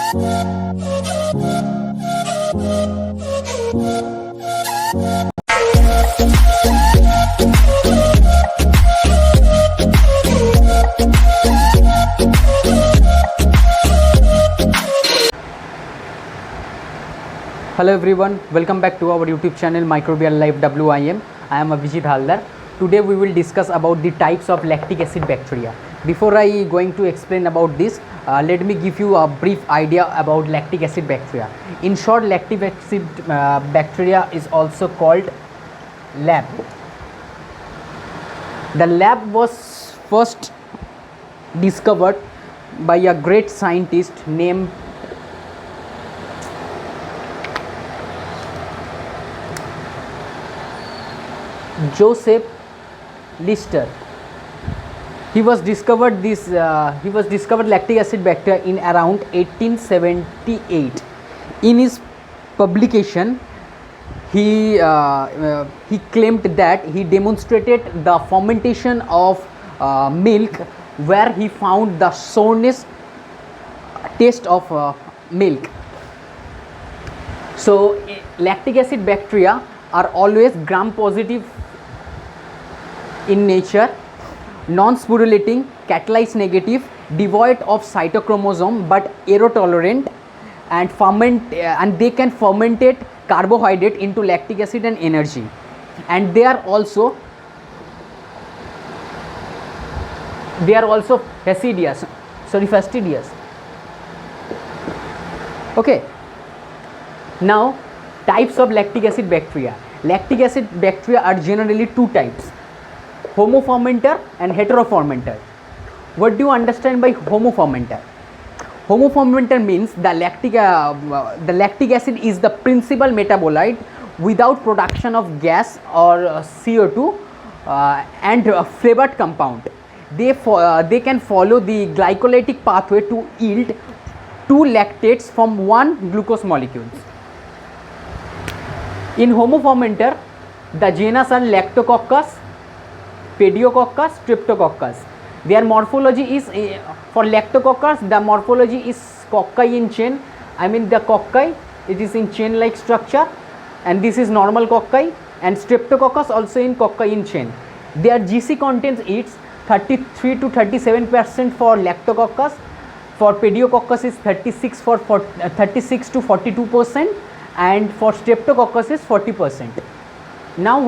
Hello everyone, welcome back to our YouTube channel Microbial Life WIM. I am Abhijit Haldar. Today we will discuss about the types of lactic acid bacteria. Before I going to explain about this, let me give you a brief idea about lactic acid bacteria. In short, lactic acid bacteria is also called lab. The lab was first discovered by a great scientist named Joseph Lister. He was discovered lactic acid bacteria in around 1878. In his publication, he claimed that he demonstrated the fermentation of milk, where he found the sourness taste of milk. So lactic acid bacteria are always gram positive in nature, non-sporulating, catalyze negative, devoid of cytochromosome but aerotolerant, and they can fermentate carbohydrate into lactic acid and energy. And they are also fastidious. Okay. Now, types of lactic acid bacteria. Lactic acid bacteria are generally two types: homofermenter and heterofermenter. What do you understand by homofermenter? Homofermenter means the lactic acid is the principal metabolite without production of gas or CO2 and flavored compound. They can follow the glycolytic pathway to yield two lactates from one glucose molecule. In homofermenter, the genus are Lactococcus, Pediococcus, Streptococcus. Their morphology is, for Lactococcus, the morphology is cocci in chain. I mean the cocci, it is in chain like structure, and this is normal cocci. And Streptococcus also in cocci in chain. Their GC contains is 33 to 37% for Lactococcus. For Pediococcus is 36 to 42%, and for Streptococcus is 40%. Now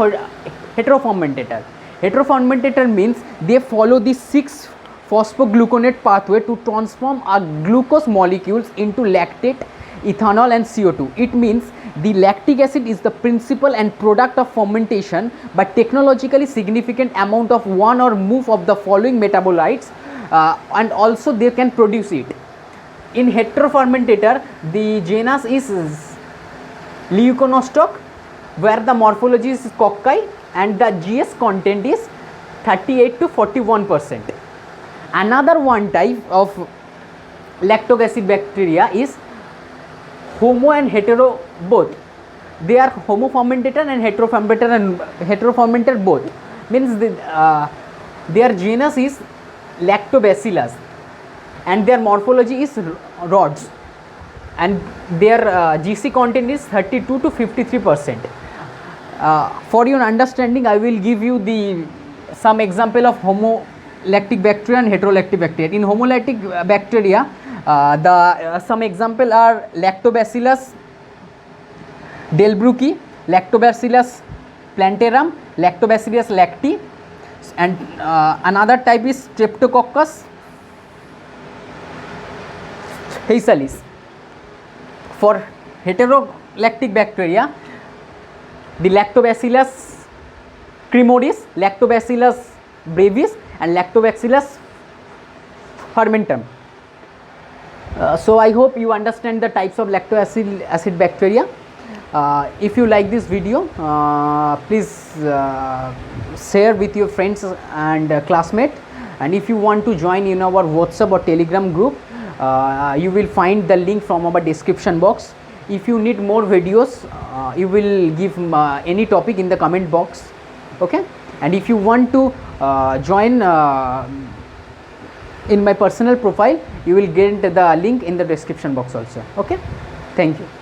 heterofermentator. Heterofermentator means they follow the 6-phosphogluconate pathway to transform a glucose molecules into lactate, ethanol and CO2. It means the lactic acid is the principal and product of fermentation, but technologically significant amount of one or more of the following metabolites, and also they can produce it. In heterofermentator, the genus is Leuconostoc, where the morphology is cocci and the GS content is 38 to 41%. Another one type of lactic acid bacteria is homo and hetero both. They are homofermentator and heterofermentator both. Means their genus is Lactobacillus and their morphology is rods, and their GC content is 32 to 53%. For your understanding, I will give you some example of homolactic bacteria and heterolactic bacteria. In homolactic bacteria, some example are Lactobacillus delbrueckii, Lactobacillus plantarum, Lactobacillus lacti, and another type is Streptococcus haesalis. For heterolactic bacteria, the Lactobacillus cremoris, Lactobacillus brevis and Lactobacillus fermentum. So I hope you understand the types of lactic acid bacteria. If you like this video, please share with your friends and classmates, and if you want to join in our WhatsApp or Telegram group, you will find the link from our description box. If you need more videos, you will give any topic in the comment box. Okay, and if you want to join in my personal profile. You will get the link in the description box also. Okay, thank you.